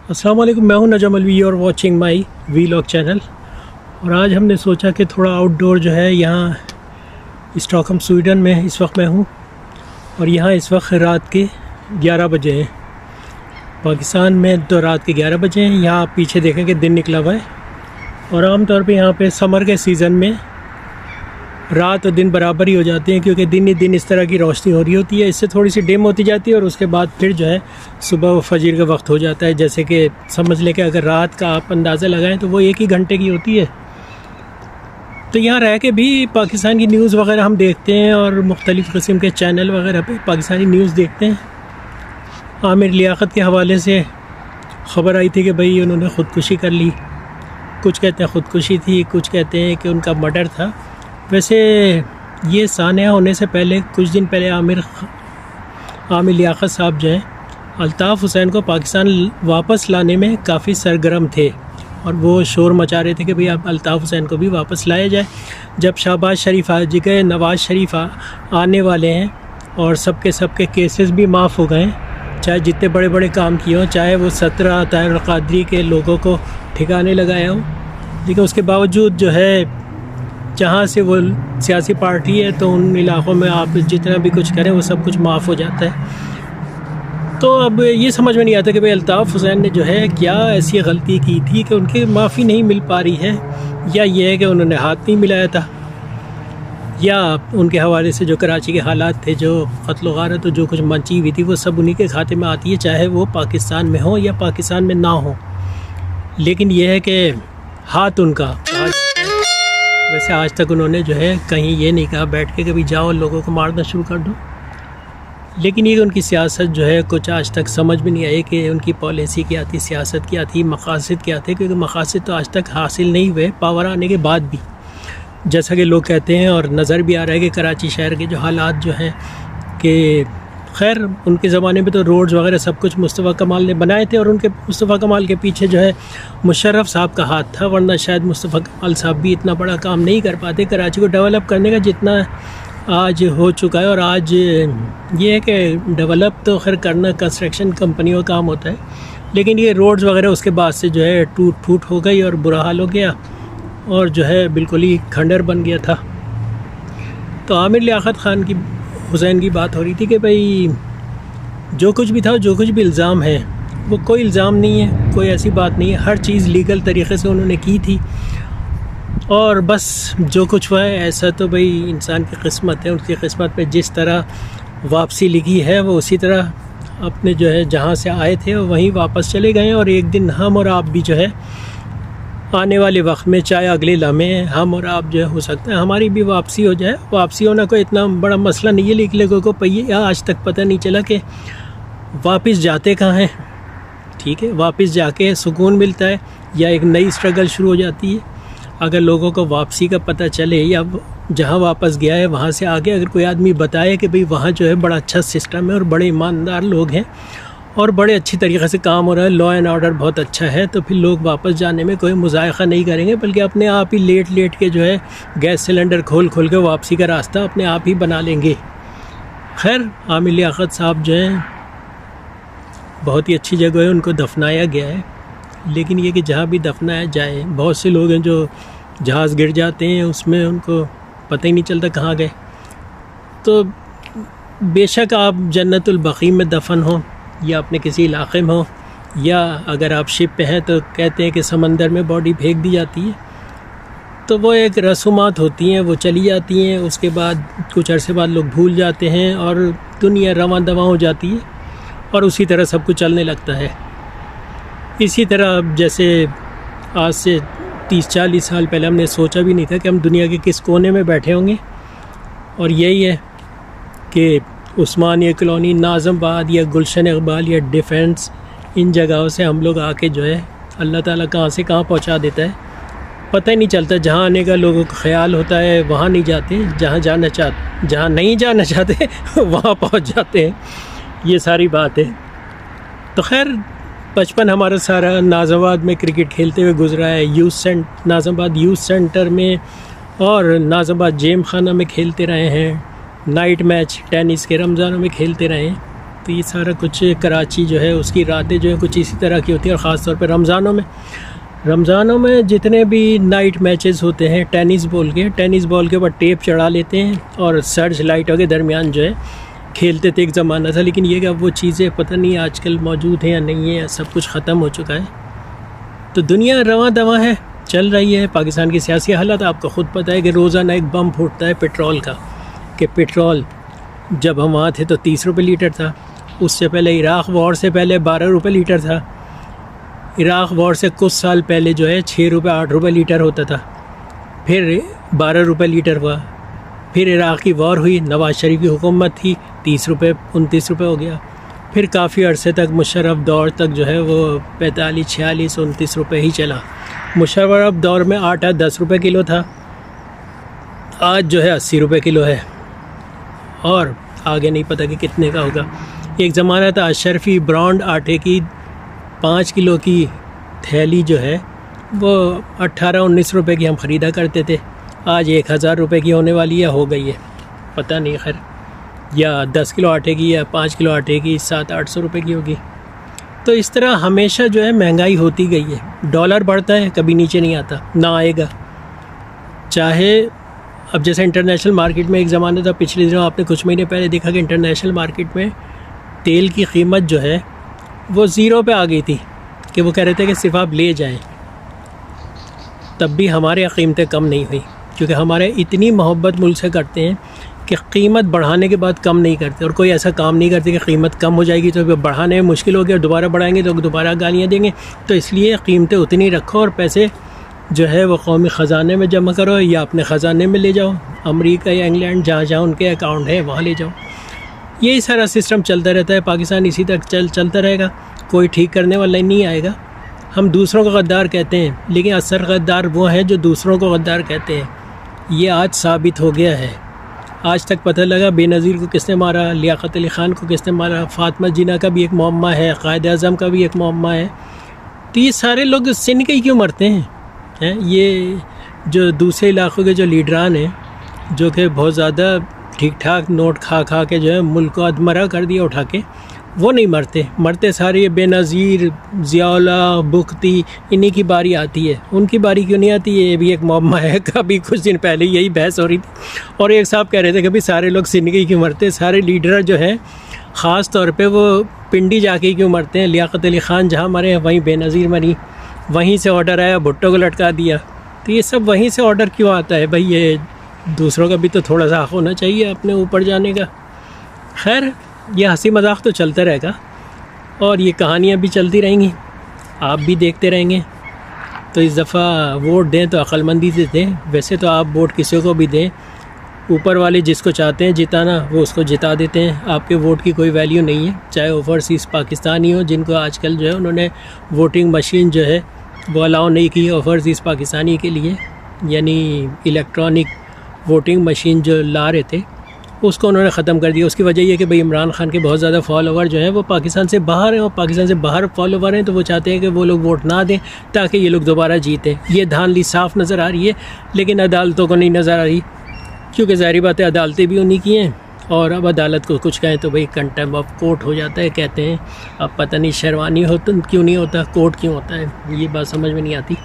अस्सलाम वालेकुम, मैं हूं Najam Alvi. You are watching my vlog channel. और आज हमने सोचा कि थोड़ा आउटडोर जो है, यहाँ स्टॉकहोम स्वीडन में इस वक्त मैं हूं और यहाँ इस वक्त रात के 11 बजे हैं। पाकिस्तान में तो रात के 11 बजे हैं। यहाँ आप पीछे देखें कि दिन निकला हुआ है। और आमतौर पे यहाँ पे समर के सीज़न में रात और दिन बराबर ही हो जाते हैं, क्योंकि दिन ही दिन इस तरह की रोशनी हो रही होती है। इससे थोड़ी सी डिम होती जाती है और उसके बाद फिर जो है सुबह व फजर का वक्त हो जाता है। जैसे कि समझ लें कि अगर रात का आप अंदाज़ा लगाएं तो वो 1 ही घंटे की होती है। तो यहाँ रह के भी पाकिस्तान की न्यूज़ वगैरह हम देखते हैं और मुख्तलिफ़ किस्म के चैनल वगैरह पे पाकिस्तानी न्यूज़ देखते हैं। आमिर लियाकत के हवाले से ख़बर आई थी कि भाई उन्होंने ख़ुदकुशी कर ली। कुछ कहते हैं ख़ुदकुशी थी, कुछ कहते हैं कि उनका मर्डर था। वैसे ये सानिया होने से पहले कुछ दिन पहले आमिर लियाकत साहब जो हैं अल्ताफ़ हुसैन को पाकिस्तान वापस लाने में काफ़ी सरगर्म थे और वो शोर मचा रहे थे कि भाई अब अल्ताफ़ हुसैन को भी वापस लाया जाए। जब शहबाज शरीफ आ गए, नवाज़ शरीफ आने वाले हैं और सबके केसेस भी माफ़ हो गए, चाहे जितने बड़े बड़े काम किए हों, चाहे वो 17 ताहिर कादरी के लोगों को ठिकाने लगाया हो, लेकिन उसके बावजूद जो है जहाँ से वो सियासी पार्टी है तो उन इलाक़ों में आप जितना भी कुछ करें वो सब कुछ माफ़ हो जाता है। तो अब ये समझ में नहीं आता कि भाई अल्ताफ़ हुसैन ने जो है क्या ऐसी गलती की थी कि उनकी माफ़ी नहीं मिल पा रही है, या ये है कि उन्होंने हाथ नहीं मिलाया था, या उनके हवाले से जो कराची के हालात थे, जो क़त्ल गारत तो जो कुछ मची हुई थी, वो सब उन्हीं के खाते में आती है, चाहे वो पाकिस्तान में हो या पाकिस्तान में ना हो। लेकिन यह है कि हाथ उनका वैसे आज तक उन्होंने जो है कहीं ये नहीं कहा बैठ के कभी जाओ लोगों को मारना शुरू कर दो। लेकिन ये उनकी सियासत जो है कुछ आज तक समझ में नहीं आई कि उनकी पॉलिसी क्या थी, सियासत क्या थी, मकासद क्या थे, क्योंकि मकासद तो आज तक हासिल नहीं हुए पावर आने के बाद भी, जैसा कि लोग कहते हैं। और नज़र भी आ रहा है कि कराची शहर के जो हालात जो हैं कि खैर उनके ज़माने में तो रोड्स वगैरह सब कुछ मुस्तफ़ा कमाल ने बनाए थे और उनके मुस्तफ़ा कमाल के पीछे जो है मुशर्रफ साहब का हाथ था, वरना शायद मुस्तफ़ा कमाल साहब भी इतना बड़ा काम नहीं कर पाते कराची को डेवलप करने का जितना आज हो चुका है। और आज ये है कि डेवलप तो खैर करना कंस्ट्रक्शन कंपनियों का काम होता है, लेकिन ये रोड्स वगैरह उसके बाद से जो है टूट फूट हो गई और बुरा हाल हो गया और जो है बिल्कुल ही खंडर बन गया था। तो आमिर लियाकत ख़ान की हुसैन की बात हो रही थी कि भाई जो कुछ भी था, जो कुछ भी इल्ज़ाम है वो कोई इल्ज़ाम नहीं है, कोई ऐसी बात नहीं है। हर चीज़ लीगल तरीक़े से उन्होंने की थी और बस जो कुछ हुआ है ऐसा तो भाई इंसान की किस्मत है। उसकी किस्मत पे जिस तरह वापसी लिखी है वो उसी तरह अपने जो है जहाँ से आए थे वहीं वापस चले गए। और एक दिन हम और आप भी जो है आने वाले वक्त में, चाहे अगले लम्हे, हम और आप जो है हो सकता है हमारी भी वापसी हो जाए। वापसी होना कोई इतना बड़ा मसला नहीं है, लेकिन लोगों को आज तक पता नहीं चला कि वापस जाते कहाँ हैं। ठीक है, वापस जाके सुकून मिलता है या एक नई स्ट्रगल शुरू हो जाती है। अगर लोगों को वापसी का पता चले या जहाँ वापस गया है वहाँ से आगे अगर कोई आदमी बताए कि भाई वहाँ जो है बड़ा अच्छा सिस्टम है और बड़े ईमानदार लोग हैं और बड़े अच्छी तरीक़े से काम हो रहा है, लॉ एंड ऑर्डर बहुत अच्छा है, तो फिर लोग वापस जाने में कोई मुज़ायक़ा नहीं करेंगे, बल्कि अपने आप ही लेट के जो है गैस सिलेंडर खोल के वापसी का रास्ता अपने आप ही बना लेंगे। खैर आमिर लियाकत साहब जो हैं बहुत ही अच्छी जगह है, उनको दफनाया गया है। लेकिन ये कि जहाँ भी दफनाया जाए, बहुत से लोग हैं जो जहाज़ गिर जाते हैं उसमें उनको पता ही नहीं चलता कहाँ गए। तो बेशक आप जन्नतुल बक़ी में दफन हो या अपने किसी इलाक़े में हो, या अगर आप शिप पे हैं तो कहते हैं कि समंदर में बॉडी फेंक दी जाती है, तो वो एक रसूमात होती हैं, वो चली जाती हैं। उसके बाद कुछ अरसे बाद लोग भूल जाते हैं और दुनिया रवां दवां हो जाती है और उसी तरह सब कुछ चलने लगता है। इसी तरह जैसे आज से 30-40 साल पहले हमने सोचा भी नहीं था कि हम दुनिया के किस कोने में बैठे होंगे, और यही है कि उस्मानिया कॉलोनी, नाज़माबाद या गुलशन इकबाल या डिफेंस, इन जगहों से हम लोग आके जो है अल्लाह ताला कहाँ से कहाँ पहुँचा देता है पता ही नहीं चलता। जहाँ आने का लोगों का ख्याल होता है वहाँ नहीं जाते, जहाँ नहीं जाना चाहते वहाँ पहुँच जाते हैं। ये सारी बात है। तो खैर बचपन हमारा सारा नाज़माबाद में क्रिकेट खेलते हुए गुजरा है। नाज़माबाद यूथ सेंटर में और नाज़माबाद जेम खाना में खेलते रहे हैं। नाइट मैच टेनिस के रमज़ानों में खेलते रहे हैं। तो ये सारा कुछ कराची जो है उसकी रातें जो है कुछ इसी तरह की होती हैं। और ख़ास तौर पे रमज़ानों में जितने भी नाइट मैचेस होते हैं टेनिस बॉल के ऊपर टेप चढ़ा लेते हैं और सर्च लाइटों के दरमियान जो है खेलते थे एक ज़माना था। लेकिन ये कि अब वो चीज़ें पता नहीं आजकल मौजूद हैं या नहीं है, सब कुछ ख़त्म हो चुका है। तो दुनिया रवां दवां है, चल रही है। पाकिस्तान की सियासी हालत आपको ख़ुद पता है कि रोज़ाना एक बम फूटता है पेट्रोल का, कि पेट्रोल जब हम वहाँ थे तो 30 रुपये लीटर था। उससे पहले इराक़ वॉर से पहले 12 रुपये लीटर था। इराक़ वॉर से कुछ साल पहले जो है 6 रुपये 8 रुपये लीटर होता था, फिर 12 रुपये लीटर हुआ। फिर इराक़ की वॉर हुई, नवाज़ शरीफ की हुकूमत थी, 30 रुपये 29 रुपये हो गया। फिर काफ़ी अरसे तक मुशर्रफ दौर तक जो है वो 45 46 29 रुपये ही चला। मुशर्रफ दौर में आटा 10 रुपये किलो था, आज जो है 80 रुपये किलो है, और आगे नहीं पता कि कितने का होगा। एक ज़माना था अशरफी ब्रांड आटे की 5 किलो की थैली जो है वो 18-19 रुपये की हम ख़रीदा करते थे, आज 1000 रुपये की होने वाली है, हो गई है पता नहीं, खैर या 10 किलो आटे की या 5 किलो आटे की 700-800 रुपये की होगी। तो इस तरह हमेशा जो है महंगाई होती गई है। डॉलर बढ़ता है, कभी नीचे नहीं आता, ना आएगा। चाहे अब जैसे इंटरनेशनल मार्केट में एक ज़माना था, पिछले दिनों आपने कुछ महीने पहले देखा कि इंटरनेशनल मार्केट में तेल की कीमत जो है वो ज़ीरो पे आ गई थी, कि वो कह रहे थे कि सिर्फ आप ले जाएं। तब भी हमारे कीमतें कम नहीं हुई, क्योंकि हमारे इतनी मोहब्बत मुल्क से करते हैं कि कीमत बढ़ाने के बाद कम नहीं करते, और कोई ऐसा काम नहीं करते कि कीमत कम हो जाएगी तो बढ़ाने में मुश्किल होगी और दोबारा बढ़ाएंगे तो दोबारा गालियाँ देंगे। तो इसलिए कीमतें उतनी रखो और पैसे जो है वो कौमी ख़जाने में जमा करो या अपने ख़जाने में ले जाओ, अमेरिका या इंग्लैंड जहाँ जहाँ उनके अकाउंट है वहाँ ले जाओ। यही सारा सिस्टम चलता रहता है। पाकिस्तान इसी तरह चलता रहेगा, कोई ठीक करने वाला नहीं आएगा। हम दूसरों को गद्दार कहते हैं, लेकिन असर गद्दार वो हैं जो दूसरों को गद्दार कहते हैं। ये आज साबित हो गया है। आज तक पता लगा बेनज़ीर को किसने मारा, लियाकत अली ख़ान को किसने मारा, फ़ातिमा जिन्ना का भी एक मुअम्मा है, क़ायद आज़म का भी एक मुअम्मा है। तो ये सारे लोग सिन के ही क्यों मरते हैं? ये जो दूसरे इलाक़ों के जो लीडरान हैं, जो कि बहुत ज़्यादा ठीक ठाक नोट खा खा के जो है मुल्क को अधमरा कर दिया उठा के, वो नहीं मरते सारे ये बेनज़ीर, ज़ियाउल्लाह, बुख्ती, इन्हीं की बारी आती है। उनकी बारी क्यों नहीं आती? ये भी एक मुअम्मा है। कभी कुछ दिन पहले यही बहस हो रही थी और एक साहब कह रहे थे कि भाई सारे लोग सिंदगी क्यों मरते, सारे लीडर जो हैं ख़ास तौर पे वो पिंडी जाके क्यों मरते हैं। लियाकत अली ख़ान जहाँ मरे हैं वहीं बेनज़ीर मरी, वहीं से ऑर्डर आया, भुट्टो को लटका दिया। तो ये सब वहीं से ऑर्डर क्यों आता है भाई? ये दूसरों का भी तो थोड़ा सा हक़ होना चाहिए अपने ऊपर जाने का। खैर, ये हंसी मजाक तो चलता रहेगा और ये कहानियाँ भी चलती रहेंगी, आप भी देखते रहेंगे। तो इस दफ़ा वोट दें तो अक्लमंदी से दें। वैसे तो आप वोट किसी को भी दें, ऊपर वाले जिसको चाहते हैं जिताना वो उसको जिता देते हैं। आपके वोट की कोई वैल्यू नहीं है, चाहे ओवरसीज़ पाकिस्तानी हो, जिनको आजकल जो है उन्होंने वोटिंग मशीन जो है वो अलाउ नहीं की ओवरसीज़ पाकिस्तानी के लिए, यानी इलेक्ट्रॉनिक वोटिंग मशीन जो ला रहे थे उसको उन्होंने ख़त्म कर दिया। उसकी वजह यह कि भाई इमरान खान के बहुत ज़्यादा फॉलोवर जो हैं वो पाकिस्तान से बाहर हैं, और पाकिस्तान से बाहर फॉलोवर हैं, तो वो चाहते हैं कि वो लोग वोट ना दें ताकि ये लोग दोबारा जीतें। ये धांधली साफ़ नज़र आ रही है, लेकिन अदालतों को नहीं नज़र आ रही, क्योंकि ज़ाहिर बात है अदालतें भी उन्हीं की हैं, और अब अदालत को कुछ कहें तो भाई कंटेम्प्ट ऑफ कोर्ट हो जाता है, कहते हैं। अब पता नहीं शेरवानी होता क्यों नहीं होता, कोर्ट क्यों होता है, ये बात समझ में नहीं आती।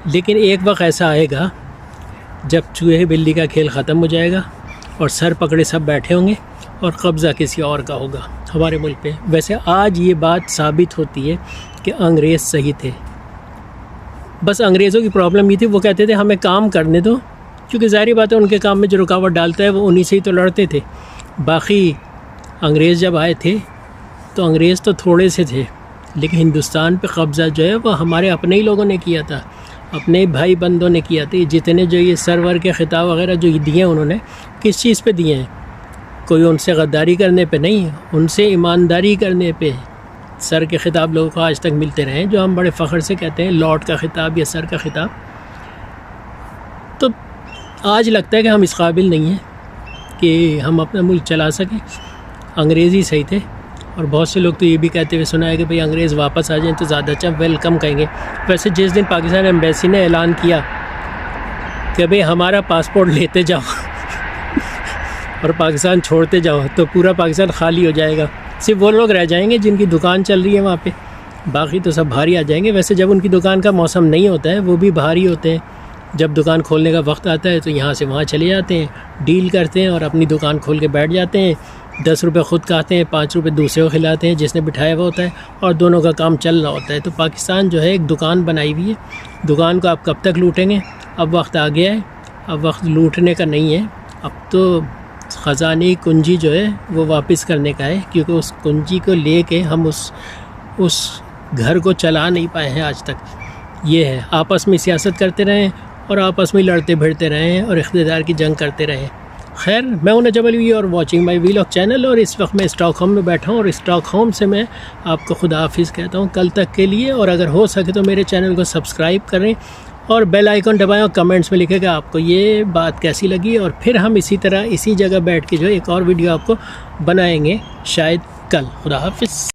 लेकिन एक वक्त ऐसा आएगा जब चूहे बिल्ली का खेल ख़त्म हो जाएगा और सर पकड़े सब बैठे होंगे और कब्ज़ा किसी और का होगा हमारे मुल्क पे। वैसे आज ये बात साबित होती है कि अंग्रेज़ सही थे। बस अंग्रेज़ों की प्रॉब्लम ये थी, वो कहते थे हमें काम करने दो, क्योंकि ज़ाहिर बात है उनके काम में जो रुकावट डालता है वो उन्हीं से ही तो लड़ते थे। बाकी अंग्रेज़ जब आए थे तो अंग्रेज़ तो थोड़े से थे, लेकिन हिंदुस्तान पे कब्ज़ा जो है वो हमारे अपने ही लोगों ने किया था, अपने भाई बंदों ने किया था। जितने जो ये सरवर के ख़िताब वगैरह जो दिए उन्होंने किस चीज़ पे दिए हैं? कोई उनसे गद्दारी करने पे नहीं, उनसे ईमानदारी करने पे। सर के ख़िताब लोगों को आज तक मिलते रहे, जो हम बड़े फ़ख्र से कहते हैं लॉर्ड का ख़िताब या सर का ख़िताब। तो आज लगता है कि हम इस काबिल नहीं हैं कि हम अपना मुल्क चला सकें। अंग्रेज़ ही सही थे। और बहुत से लोग तो ये भी कहते हुए सुना है कि भाई अंग्रेज़ वापस आ जाएं तो ज़्यादा अच्छा वेलकम कहेंगे। वैसे जिस दिन पाकिस्तान एम्बेसी ने ऐलान किया कि भाई हमारा पासपोर्ट लेते जाओ और पाकिस्तान छोड़ते जाओ, तो पूरा पाकिस्तान खाली हो जाएगा। सिर्फ वो लोग रह जाएंगे जिनकी दुकान चल रही है वहाँ पे, बाकी तो सब बाहर ही आ जाएंगे। वैसे जब उनकी दुकान का मौसम नहीं होता है वो भी बाहर ही होते हैं। जब दुकान खोलने का वक्त आता है तो यहाँ से वहाँ चले जाते हैं, डील करते हैं और अपनी दुकान खोल के बैठ जाते हैं। 10 रुपये ख़ुद खाते हैं, 5 रुपये दूसरे को खिलाते हैं जिसने बिठाया हुआ होता है, और दोनों का काम चल रहा होता है। तो पाकिस्तान जो है एक दुकान बनाई हुई है, दुकान को आप कब तक लूटेंगे? अब वक्त आ गया है, अब वक्त लूटने का नहीं है, अब तो ख़जाने कुंजी जो है वो वापस करने का है, क्योंकि उस कुंजी को लेके हम उस घर को चला नहीं पाए हैं आज तक। ये है, आपस में सियासत करते रहें और आपस में लड़ते भिड़ते रहें और इख्तियार की जंग करते रहें। खैर, मैं हूं नजम अलवी और वाचिंग माई वीलॉग चैनल, और इस वक्त मैं स्टॉकहोम में बैठा हूं और स्टॉकहोम से मैं आपको खुदा हाफिज़ कहता हूं कल तक के लिए। और अगर हो सके तो मेरे चैनल को सब्सक्राइब करें और बेल आइकन दबाएं और कमेंट्स में लिखेगा आपको ये बात कैसी लगी, और फिर हम इसी तरह इसी जगह बैठ के जो एक और वीडियो आपको बनाएंगे शायद कल। खुदा हाफिज़।